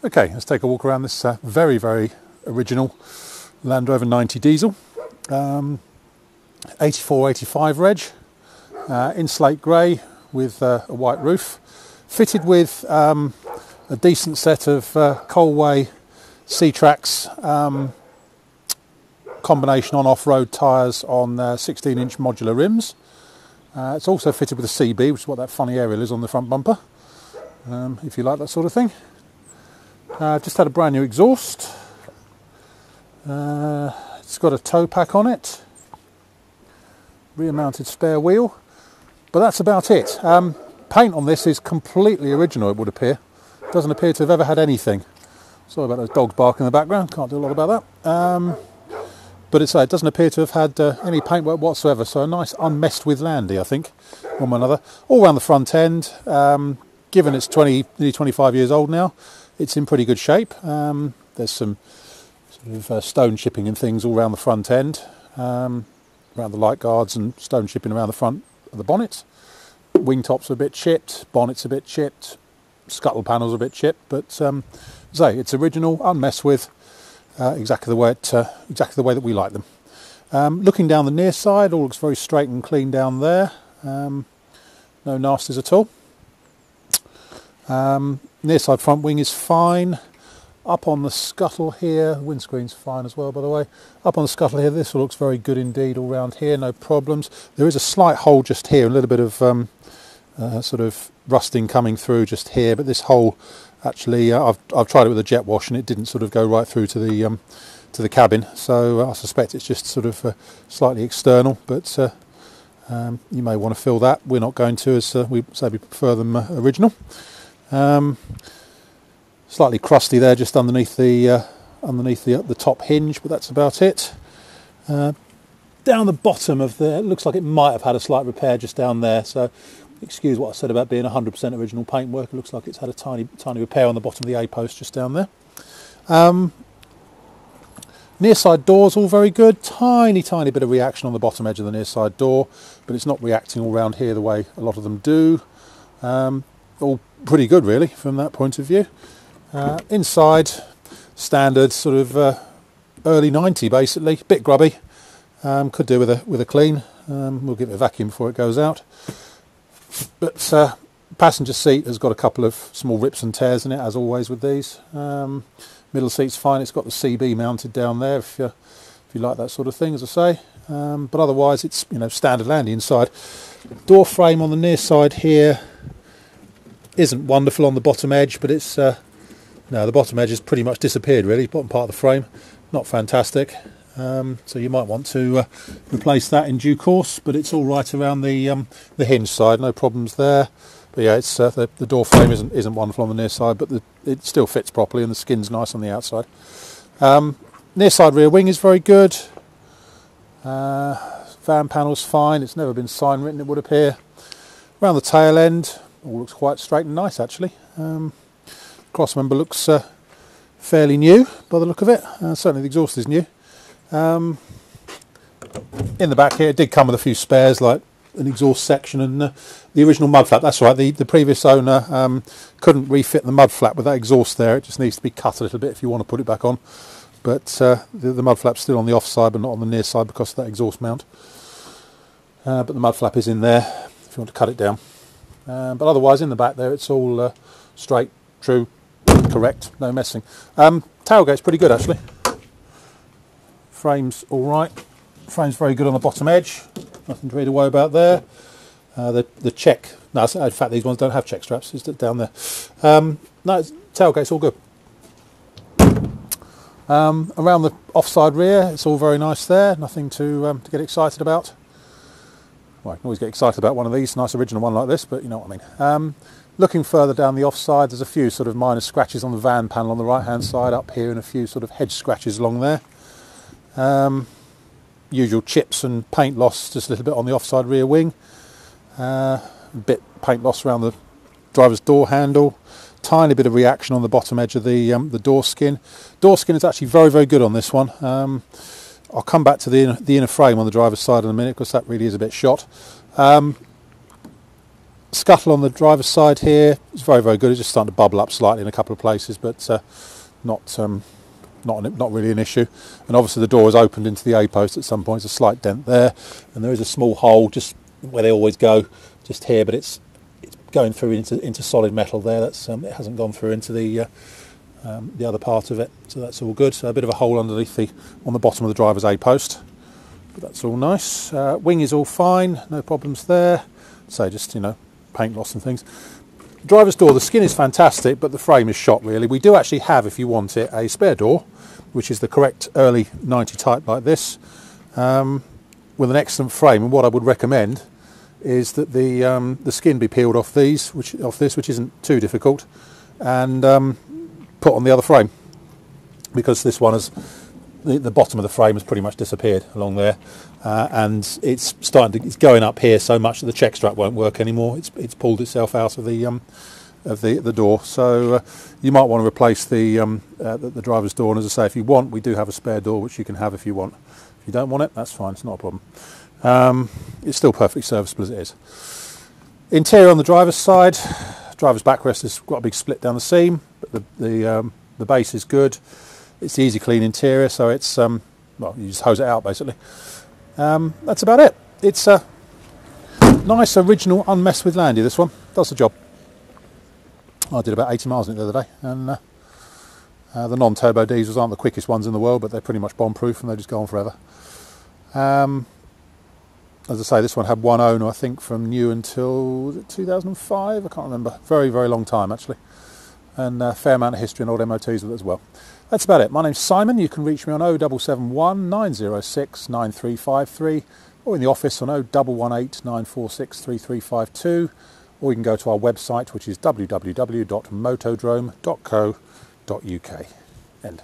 Okay, let's take a walk around this very, very original Land Rover 90 diesel. 84-85 reg, in slate grey with a white roof. Fitted with a decent set of Colway C-Trax combination on off-road tyres on 16-inch modular rims. It's also fitted with a CB, which is what that funny aerial is on the front bumper, if you like that sort of thing. Just had a brand new exhaust. It's got a tow pack on it, rear mounted spare wheel, but that's about it. Paint on this is completely original, it would appear. Doesn't appear to have ever had anything. Sorry about those dogs barking in the background, can't do a lot about that. But it doesn't appear to have had any paintwork whatsoever, so a nice unmessed with landy, I think, one way or another. All around the front end, given it's nearly 25 years old now, it's in pretty good shape. There's some sort of stone chipping and things all around the front end, around the light guards, and stone chipping around the front of the bonnet. Wing tops are a bit chipped, bonnet's a bit chipped, scuttle panels are a bit chipped, but it's original, unmessed with, exactly the way that we like them. Looking down the near side, all looks very straight and clean down there. No nasties at all. Near side front wing is fine. Up on the scuttle here, windscreen's fine as well, by the way. Up on the scuttle here, this looks very good indeed all round here, no problems. There is a slight hole just here, a little bit of sort of rusting coming through just here, but this hole actually, I've tried it with a jet wash and it didn't sort of go right through to the cabin, so I suspect it's just sort of slightly external, but you may want to fill that. We're not going to, as we prefer them original. Slightly crusty there, just underneath the top hinge, but that's about it. Down the bottom of it looks like it might have had a slight repair just down there. So, excuse what I said about being 100% original paintwork. It looks like it's had a tiny repair on the bottom of the A post just down there. Near side doors all very good. Tiny bit of reaction on the bottom edge of the near side door, but it's not reacting all round here the way a lot of them do. All pretty good really from that point of view. Inside, standard sort of early 90 basically, bit grubby. Could do with a clean. We'll give it a vacuum before it goes out. But passenger seat has got a couple of small rips and tears in it, as always with these. Middle seat's fine. It's got the CB mounted down there if you like that sort of thing, as I say. But otherwise, it's standard landy inside. Door frame on the near side here isn't wonderful on the bottom edge, but it's no, the bottom edge has pretty much disappeared really. Bottom part of the frame, not fantastic. So you might want to replace that in due course, but it's all right around the hinge side, no problems there. But yeah, it's the door frame isn't wonderful on the near side, but it still fits properly and the skin's nice on the outside. Near side rear wing is very good. Van panel's fine. It's never been sign written, it would appear. Around the tail end, all looks quite straight and nice actually. Cross member looks fairly new by the look of it. Certainly the exhaust is new. In the back here, it did come with a few spares, like an exhaust section and the original mud flap. That's right, the previous owner couldn't refit the mud flap with that exhaust there. It just needs to be cut a little bit if you want to put it back on. But the mud flap's still on the off side but not on the near side because of that exhaust mount. But the mud flap is in there if you want to cut it down. But otherwise in the back there it's all straight, true, correct, no messing. Tailgate's pretty good actually. Frame's alright. Frame's very good on the bottom edge. Nothing to really worry about there. The check, no, in fact these ones don't have check straps, it's down there. No, tailgate's all good. Around the offside rear, it's all very nice there. Nothing to get excited about. Well, I can always get excited about one of these, nice original one like this, but you know what I mean. Looking further down the offside, there's a few sort of minor scratches on the van panel on the right hand side up here and a few sort of hedge scratches along there. Usual chips and paint loss just a little bit on the offside rear wing. A bit paint loss around the driver's door handle. Tiny bit of reaction on the bottom edge of the door skin. Door skin is actually very good on this one. I'll come back to the inner frame on the driver's side in a minute because that really is a bit shot. Scuttle on the driver's side here is very, very good. It's just starting to bubble up slightly in a couple of places, but not really an issue. And obviously the door is opened into the A-post at some point. There's a slight dent there, and there is a small hole just where they always go, just here, but it's going through into solid metal there. That's it hasn't gone through into the other part of it, so that's all good. So a bit of a hole underneath on the bottom of the driver's A-post, but that's all nice. Wing is all fine, no problems there. So just, you know, paint loss and things. Driver's door, the skin is fantastic, but the frame is shot really. We do actually have, if you want it, a spare door, which is the correct early 90 type like this, with an excellent frame. And what I would recommend is that the skin be peeled off this, which isn't too difficult, and put on the other frame, because this one has the bottom of the frame has pretty much disappeared along there, and it's going up here so much that the check strap won't work anymore. It's pulled itself out of the door. So you might want to replace the driver's door. And as I say, if you want, we do have a spare door which you can have if you want. If you don't want it, that's fine. It's not a problem. It's still perfectly serviceable as it is. Interior on the driver's side, driver's backrest has got a big split down the seam, but the base is good. It's easy clean interior, so it's well, you just hose it out basically. That's about it. It's a nice original unmessed with Landy. This one does the job. I did about 80 miles in it the other day, and the non-turbo diesels aren't the quickest ones in the world, but they're pretty much bomb-proof and they just go on forever. As I say, this one had one owner, I think, from new until 2005. I can't remember. Very, very long time actually, and a fair amount of history and old MOTs with it as well. That's about it. My name's Simon. You can reach me on 0771 906 9353, or in the office on 0118 946 3352, or you can go to our website, which is www.motodrome.co.uk. End.